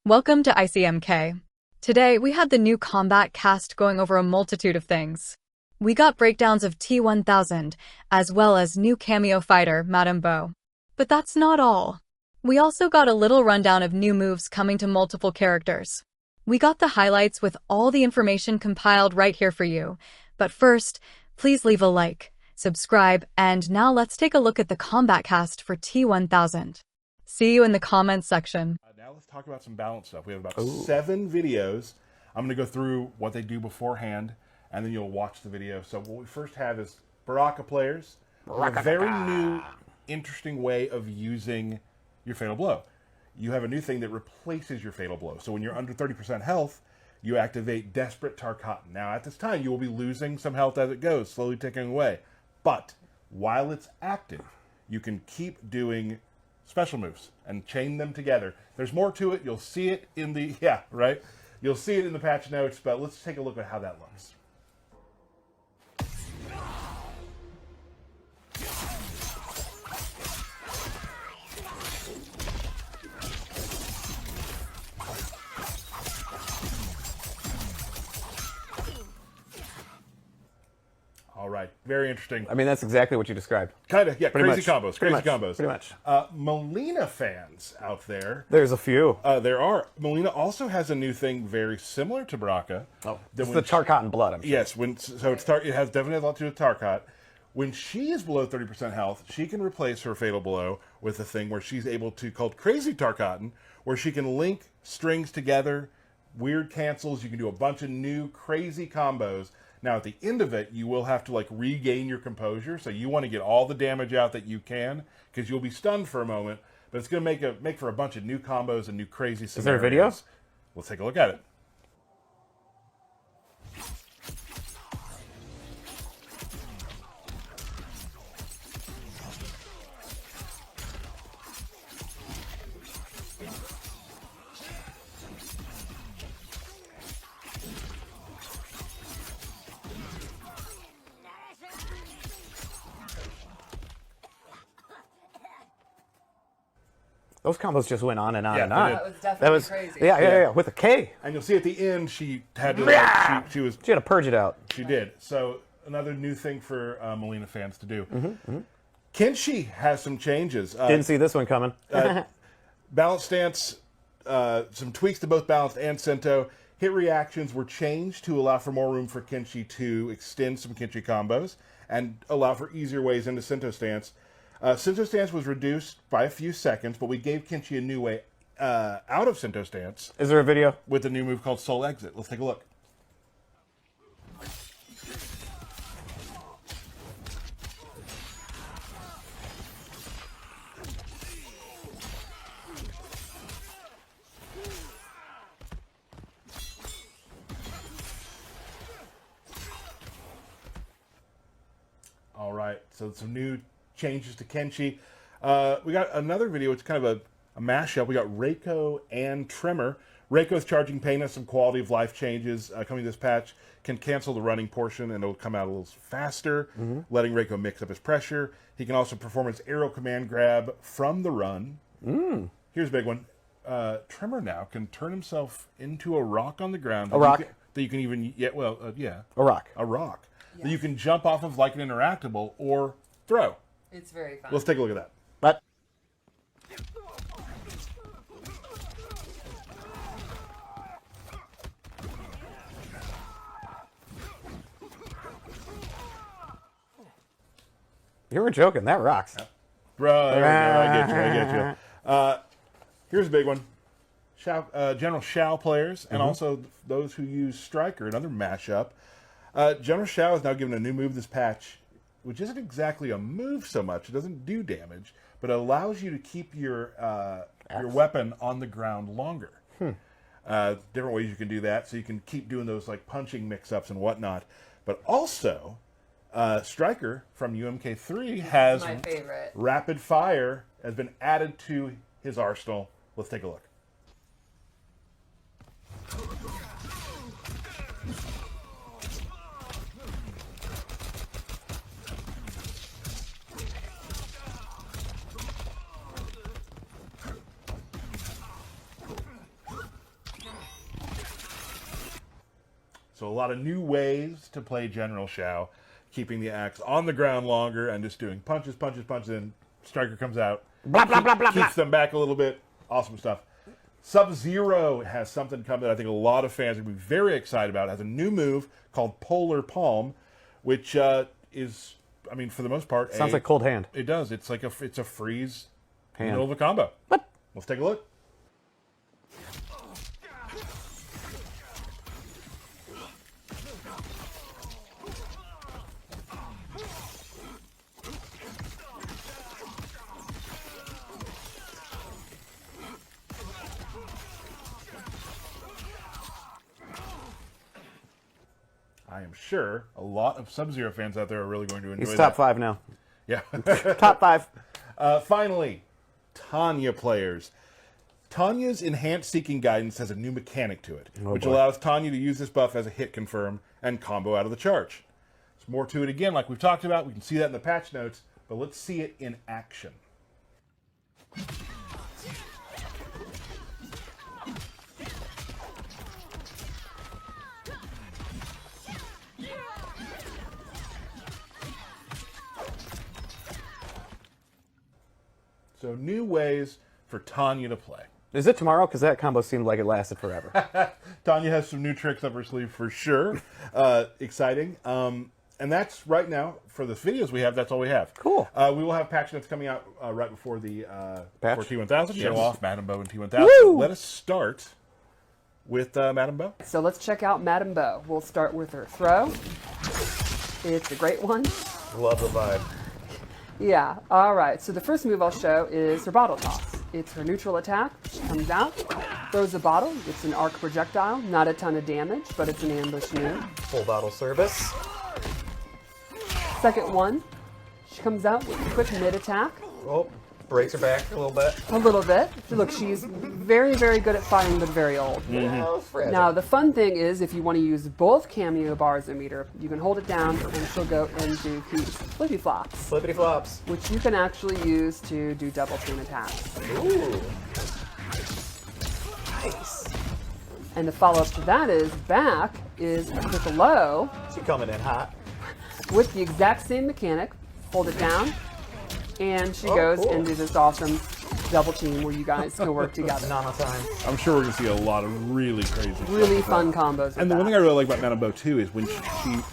Welcome to ICMK. Today, we had the new Kombat cast going over a multitude of things. We got breakdowns of T-1000, as well as new cameo fighter, Madame Bo. But that's not all. We also got a little rundown of new moves coming to multiple characters. We got the highlights with all the information compiled right here for you. But first, please leave a like, subscribe, and now let's take a look at the Kombat cast for T-1000. See you in the comments section. Now let's talk about some balance stuff. We have about 7 videos. I'm going to go through what they do beforehand, and then you'll watch the video. So what we first have is baraka players. A very new, interesting way of using your fatal blow. You have a new thing that replaces your fatal blow. So when you're under 30% health, you activate Desperate Tarkatan. Now at this time, you will be losing some health as it goes, slowly ticking away. But while it's active, you can keep doing special moves and chain them together. There's more to it. You'll see it in the, You'll see it in the patch notes, but let's take a look at how that looks. All right, very interesting. I mean, that's exactly what you described. Kind of, yeah, Pretty crazy much. combos, Pretty crazy much. combos. Pretty much. Mileena fans out there. There's a few. There are. Mileena also has a new thing very similar to baraka. Oh, it's the Tarkatan blood, I'm sure. Yes, it has definitely a lot to do with Tarkat. When she is below 30% health, she can replace her fatal blow with a thing where she's able to, called Crazy Tarkatan, where she can link strings together, weird cancels, you can do a bunch of new crazy combos. Now, at the end of it, you will have to regain your composure, so you want to get all the damage out that you can, because you'll be stunned for a moment, but it's going to make for a bunch of new combos and new crazy scenarios. Is there a video? Let's take a look at it. Those combos just went on and on and on. That was definitely crazy. Yeah, with a K. And you'll see at the end, she had to, she had to purge it out. She did. So another new thing for Mileena fans to do. Kenshi has some changes. Didn't see this one coming. Balance stance, some tweaks to both balanced and Sento. Hit reactions were changed to allow for more room for Kenshi to extend some Kenshi combos and allow for easier ways into Sento stance. Sento stance was reduced by a few seconds, but we gave Kenshi a new way out of Sento stance. Is there a video? With a new move called Soul Exit. Let's take a look. All right, so some new changes to Kenshi. We got another video. It's kind of a mashup. We got Reiko and Tremor. Reiko's charging pain has some quality of life changes coming this patch. Can cancel the running portion and it'll come out a little faster, letting Reiko mix up his pressure. He can also perform his arrow command grab from the run. Here's a big one. Tremor now can turn himself into a rock on the ground. A rock? That you can even, A rock. A rock. Yes. That you can jump off of like an interactable or throw. It's very fun. Let's take a look at that. But you were joking. That rocks. Bro, there we go. I get you. Here's a big one. General Shao players, and also those who use Stryker, another mashup. General Shao is now given a new move this patch, which isn't exactly a move so much. It doesn't do damage, but it allows you to keep your weapon on the ground longer. Different ways you can do that, so you can keep doing those punching mix-ups and whatnot. But also, Stryker from UMK3 has my favorite. Rapid Fire has been added to his arsenal. Let's take a look. So a lot of new ways to play General Shao, keeping the axe on the ground longer and just doing punches, punches, punches, and Stryker comes out, Blah, blah, blah, blah, keeps blah. them back a little bit. Awesome stuff. Sub-Zero has something coming that I think a lot of fans are going to be very excited about. It has a new move called Polar Palm, which is, I mean, for the most part, Sounds like Cold Hand. It does. It's like it's a freeze in the Hand. middle of a combo. What? Let's take a look. I am sure a lot of Sub-Zero fans out there are really going to enjoy He's that. top 5 now. Yeah. Top 5. Finally, Tanya players. Tanya's Enhanced Seeking Guidance has a new mechanic to it, which boy. allows Tanya to use this buff as a hit confirm and combo out of the charge. There's more to it again, like we've talked about. We can see that in the patch notes, but let's see it in action. So new ways for Tanya to play. Is it tomorrow? Because that combo seemed like it lasted forever. Tanya has some new tricks up her sleeve for sure. Exciting. And that's right now, for the videos we have, that's all we have. Cool. We will have patch notes coming out right before the Patch? for T-1000. Show Yes. off Madame Bo and T-1000. Woo! Let us start with Madame Bo. So let's check out Madame Bo. We'll start with her throw. It's a great one. Love the vibe. Yeah, all right. So the first move I'll show is her bottle toss. It's her neutral attack. She comes out, throws a bottle. It's an arc projectile. Not a ton of damage, but it's an ambush move. Full bottle service. Second one, she comes out with a quick mid attack. Oh, breaks her back a little bit. A little bit. Look, she's very, very good at fighting, but very old. Oh, fragile. Now, the fun thing is, if you want to use both cameo bars and meter, you can hold it down and she'll go and do flippy flops, Flippity flops. which you can actually use to do double team attacks. Ooh. Nice. And the follow-up to that is back is a quick low She coming in hot. with the exact same mechanic. Hold it down, and she Oh, goes cool. and do this awesome double team where you guys can work together. Nano time. I'm sure we're going to see a lot of really crazy stuff Really with fun that. combos with And the that. one thing I really like about Madame Bo too is when she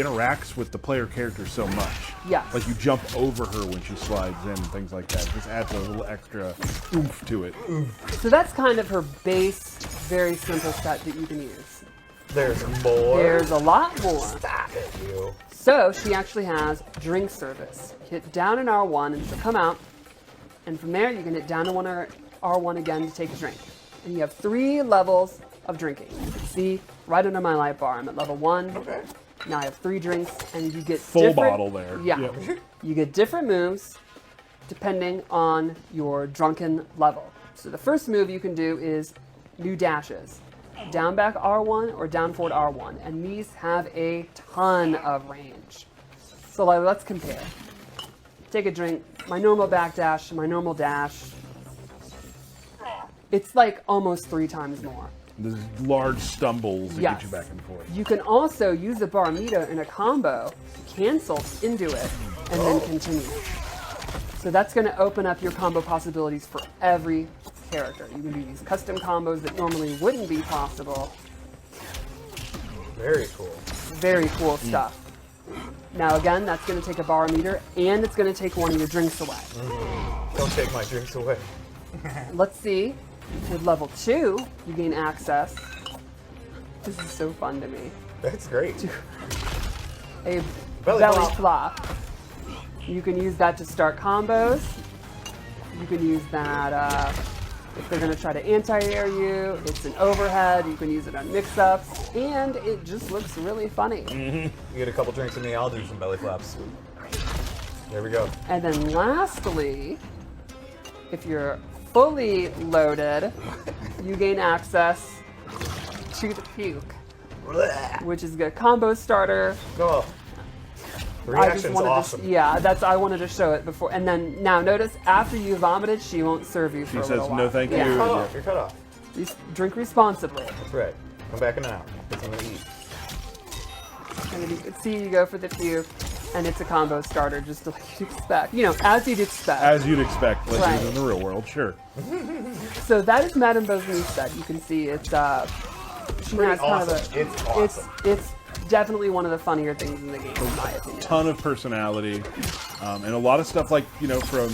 interacts with the player character so much. Yes. Like you jump over her when she slides in and things like that. It just adds a little extra oomph to it. So that's kind of her base, very simple set that you can use. There's more. There's a lot more. Stop it, you. So she actually has drink service. Hit down in R1 and she'll come out, and from there you can hit down in R1 again to take a drink. And you have 3 levels of drinking. You can see right under my light bar, I'm at level 1. Okay. Now I have 3 drinks, and you get Full different, bottle there. Yeah, Yep. you get different moves depending on your drunken level. So the first move you can do is new dashes. Down back R1 or down forward R1, and these have a ton of range. So let's compare. Take a drink, my normal back dash, my normal dash. It's like almost 3 times more. There's large stumbles that Yes. get you back and forth. You can also use the barometer in a combo, cancel into it, and then continue. So that's going to open up your combo possibilities for every character. You can do these custom combos that normally wouldn't be possible. Very cool. Very cool stuff. Now again, that's going to take a barometer, and it's going to take one of your drinks away. Don't take my drinks away. Let's see. With level 2, you gain access. This is so fun to me. That's great. A Belly belly flop. flop. You can use that to start combos. You can use that if they're going to try to anti-air you. It's an overhead. You can use it on mix-ups. And it just looks really funny. You get a couple drinks in me, I'll do some belly flops. There we go. And then lastly, if you're fully loaded, you gain access to the puke, which is a good combo starter. Oh. The reaction's awesome. I wanted to show it before. And then now notice after you vomited, she won't serve you for She a says, little while. "No, thank Yeah. you." Cut off. You're cut off. Drink responsibly. That's right. Come back in an hour. Get something to eat. And then you can see you go for the few, and it's a combo starter, just like you'd expect. You know, as you'd expect. As you'd expect, like Right. in the real world, sure. So that is Madame Beau's new set. You can see it's she has kind of a. It's awesome. It's definitely one of the funnier things in the game, in my opinion. Ton of personality, and a lot of stuff like, you know, from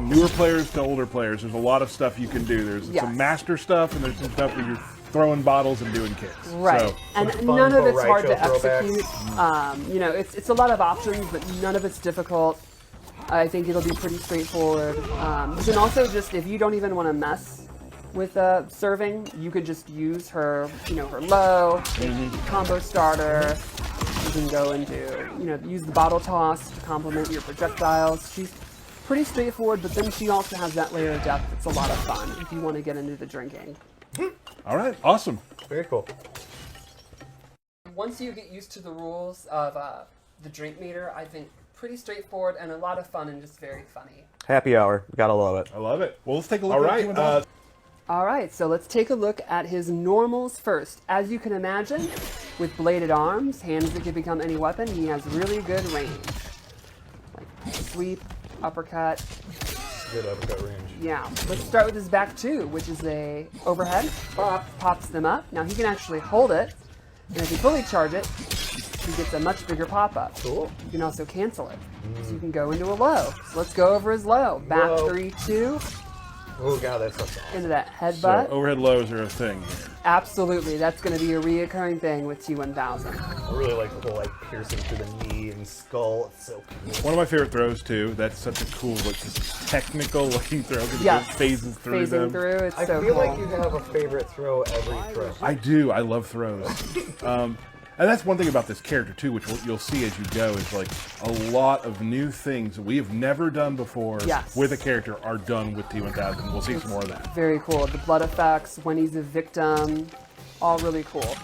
newer players to older players, there's a lot of stuff you can do. There's some master stuff, and there's some stuff where you're throwing bottles and doing kicks. Right, So, and fun none of little it's hard to Raicho throwbacks. execute. You know, it's a lot of options, but none of it's difficult. I think it'll be pretty straightforward. You can also just, if you don't even want to mess with serving, you could just use her, you know, her low, combo starter. You can go into, you know, use the bottle toss to complement your projectiles. She's pretty straightforward, but then she also has that layer of depth that's a lot of fun if you want to get into the drinking. all right, awesome. Very cool. Once you get used to the rules of the drink meter, I think pretty straightforward and a lot of fun and just very funny. Happy hour. Gotta love it. I love it. Well, let's take a look All at right, T-1000. All right, so let's take a look at his normals first. As you can imagine, with bladed arms, hands that can become any weapon, he has really good range. Like sweep, uppercut. Good uppercut range. Yeah, let's start with his back two, which is a overhead. Pops them up. Now he can actually hold it, and if you fully charge it, he gets a much bigger pop-up. Cool. You can also cancel it. So you can go into a low. So let's go over his low. Back Whoa. 3-2, Oh god, that's awesome. into that So headbutt. overhead lows are a thing here. Absolutely, that's going to be a reoccurring thing with T-1000. I really like the whole like piercing through the knee and skull. It's so cool. One of my favorite throws too. That's such a cool, like, just technical looking throw. 'Cause Yes. it phases through Phasing them. through, it's I so feel cool. like you have a favorite throw every throw. I do. I love throws. And that's one thing about this character too, which you'll see as you go, is like a lot of new things that we have never done before Yes. with a character are done with T-1000. We'll see some more of that. Very cool. The blood effects, when he's a victim, all really cool.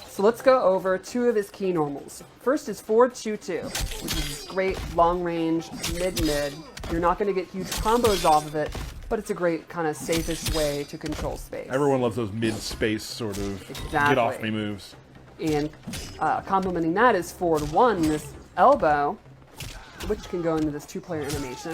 So let's go over two of his key normals. First is forward 2-2, which is great long range, mid-mid. You're not going to get huge combos off of it, but it's a great kind of safe-ish way to control space. Everyone loves those mid-space sort of Exactly. get-off-me moves. And complementing that is forward 1, this elbow, which can go into this two-player animation.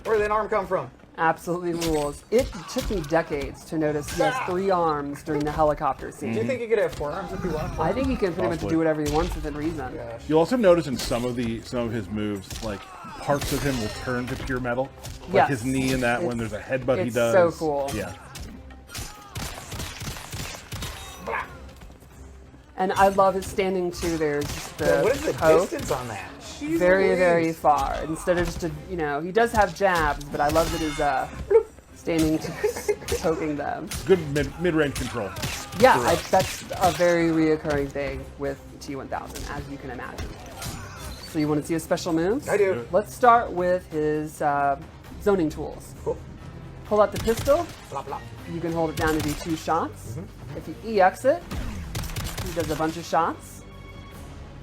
Where did that arm come from? Absolutely rules. It took me decades to notice he has 3 arms during the helicopter scene. Do you think you could have 4 arms if you want? I think he can pretty much Possibly. do whatever he wants within reason. You'll also notice in some of his moves, like parts of him will turn to pure metal. Like Yes. his knee in that when there's a headbutt he it's does. so cool. Yeah. And I love his standing too. There's just the What is the poke. distance on that? Jeez Very, Louise. very far. Instead of just a, you know, he does have jabs, but I love that his standing poking them. Good mid-range control. Yeah, that's a very reoccurring thing with T-1000, as you can imagine. So you want to see his special moves? I do. Let's start with his zoning tools. Cool. Pull out the pistol. Blah, blah. You can hold it down to do 2 shots. Mm-hmm. If you EX it, he does a bunch of shots.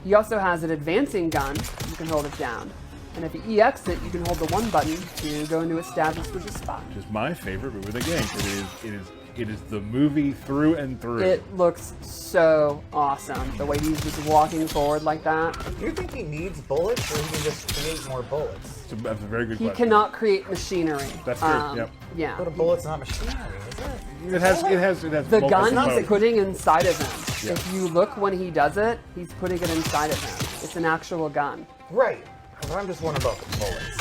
He also has an advancing gun. You can hold it down. And if you EX it, you can hold the 1 button to go into a stab and switch a spot. Which is my favorite move of the game. It is the movie through and through. It looks so awesome. The way he's just walking forward like that. Do you think he needs bullets, or he can just create more bullets? That's a very good He question. cannot create machinery. That's true, yep. Yeah. But a bullet's not machinery, is it? It has The multiple gun he's components. putting inside of him. If you look when he does it, he's putting it inside of him. It's an actual gun. Right. But I'm just wondering about the bullets.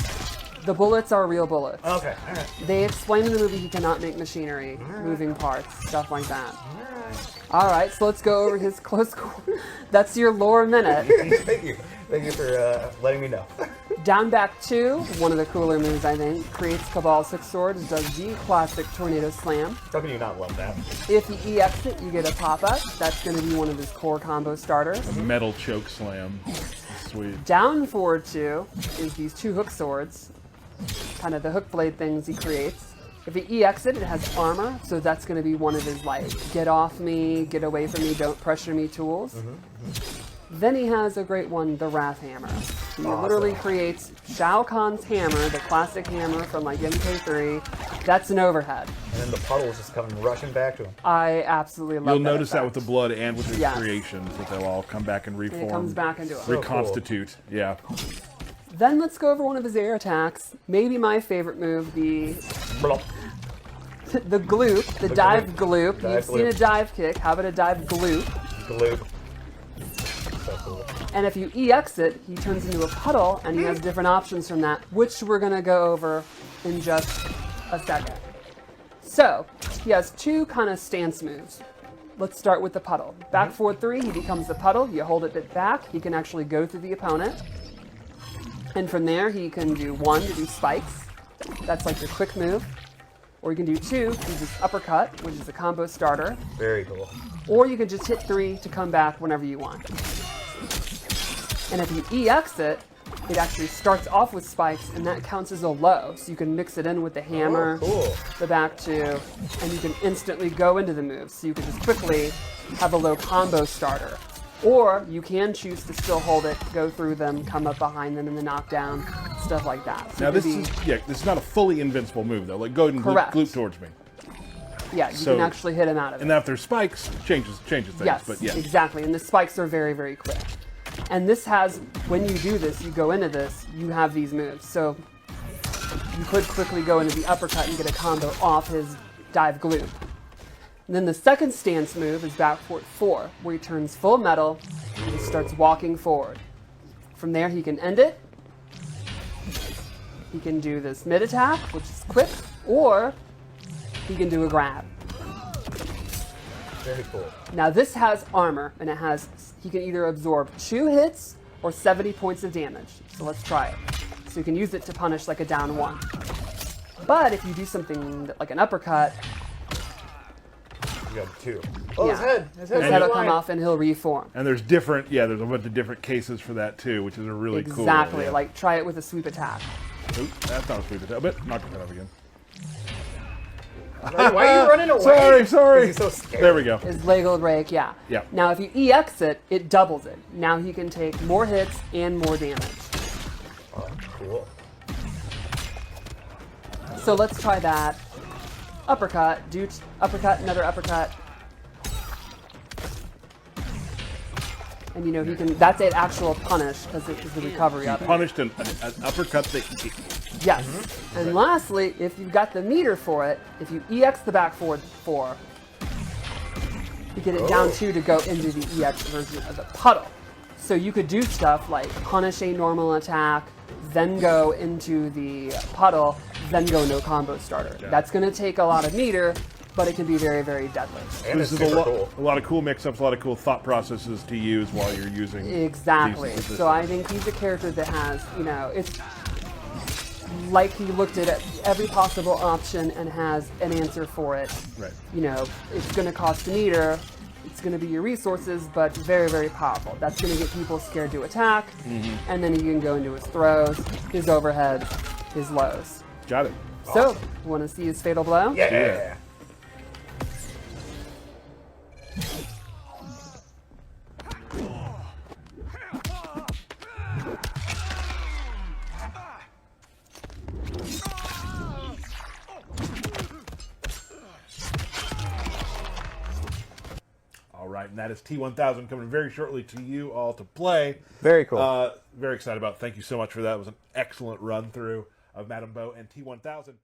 The bullets are real bullets. Okay, alright. They explain in the movie he cannot make machinery, moving parts, stuff like that. Alright. All right, so let's go over his close quarter. That's your lore minute. Thank you. Thank you for letting me know. Down back 2, one of the cooler moves, I think, creates Cabal 6 swords, does the classic tornado slam. How can you not love that? If you EX it, you get a pop-up. That's going to be one of his core combo starters. Metal choke slam. Sweet. Down forward 2 is these 2 hook swords, kind of the hook blade things he creates. If he EX it, it has armor, so that's going to be one of his, like, get off me, get away from me, don't pressure me tools. Then he has a great one, the Wrath Hammer. He literally creates Shao Kahn's hammer, the classic hammer from like MK3, That's an overhead. And then the puddles just come rushing back to him. I absolutely love You'll that notice that with effect. the blood and with the Yes. creations, that they'll all come back and reform. And it comes back into it. Reconstitute. Yeah. Then let's go over one of his air attacks. Maybe my favorite move, the gloop, the dive gloop. Dive You've seen gloop. a dive kick. How about a dive gloop? Gloop. So cool. And if you EX it, he turns into a puddle, and he has different options from that, which we're going to go over in just a second. So, he has two kind of stance moves. Let's start with the puddle. Back forward 3, he becomes the puddle. You hold it bit back. He can actually go through the opponent. And from there, he can do 1 to do spikes. That's like your quick move. Or you can do 2, which is uppercut, which is a combo starter. Very cool. Or you can just hit 3 to come back whenever you want. And if you EX it, it actually starts off with spikes, and that counts as a low. So you can mix it in with the hammer, Cool. the back 2, and you can instantly go into the move. So you can just quickly have a low combo starter. Or you can choose to still hold it, go through them, come up behind them in the knockdown, stuff like that. So Now it this could be- is not a fully invincible move though. Like go ahead and Correct. gloop towards me. yeah, you so- can actually hit him out of it. And now if there's spikes, changes things. Yes, But yeah. exactly. And the spikes are very, very quick. And this has, when you do this, you go into this, you have these moves. So you could quickly go into the uppercut and get a combo off his dive gloop. And then the second stance move is back forward 4, where he turns full metal and starts walking forward. From there, he can end it. He can do this mid attack, which is quick, or he can do a grab. Very cool. Now this has armor, and he can either absorb 2 hits or 70 points of damage. So let's try it. So you can use it to punish like a down 1. But if you do something like an uppercut, You got 2. Oh, yeah, his head. His head. his head will come off and he'll reform. And there's there's a bunch of different cases for that too, which is a really cool. Exactly. Yeah. Like try it with a sweep attack. Oop, that's not a sweep attack, but knock your head off again. Why are you running away? Sorry. He's so scared. There we go. His legal rake, yeah. Yeah. Now if you EX it, it doubles it. Now he can take more hits and more damage. Oh, cool. So let's try that. Uppercut, uppercut, another uppercut. And you know, he can, that's an actual punish, because it is the recovery of it. Punished an uppercut that Yes. And lastly, if you've got the meter for it, if you EX the back forward 4, you get it down 2 to go into the EX version of the puddle. So you could do stuff like punish a normal attack, then go into the puddle, then go no combo starter. Yeah. That's going to take a lot of meter, but it can be very, very deadly. And it's this is super cool. a lot of cool mix-ups, a lot of cool thought processes to use while you're using. Exactly. these So I think he's a character that has, you know, it's like he looked at every possible option and has an answer for it. Right. You know, it's going to cost a meter, it's going to be your resources, but very, very powerful. That's going to get people scared to attack, and then he can go into his throws, his overheads, his lows. Got it. So, want to see his fatal blow? Yeah. All right, and that is T-1000 coming very shortly to you all to play. Very cool. Very excited about it. Thank you so much for that. It was an excellent run through of Madame Bo and T-1000.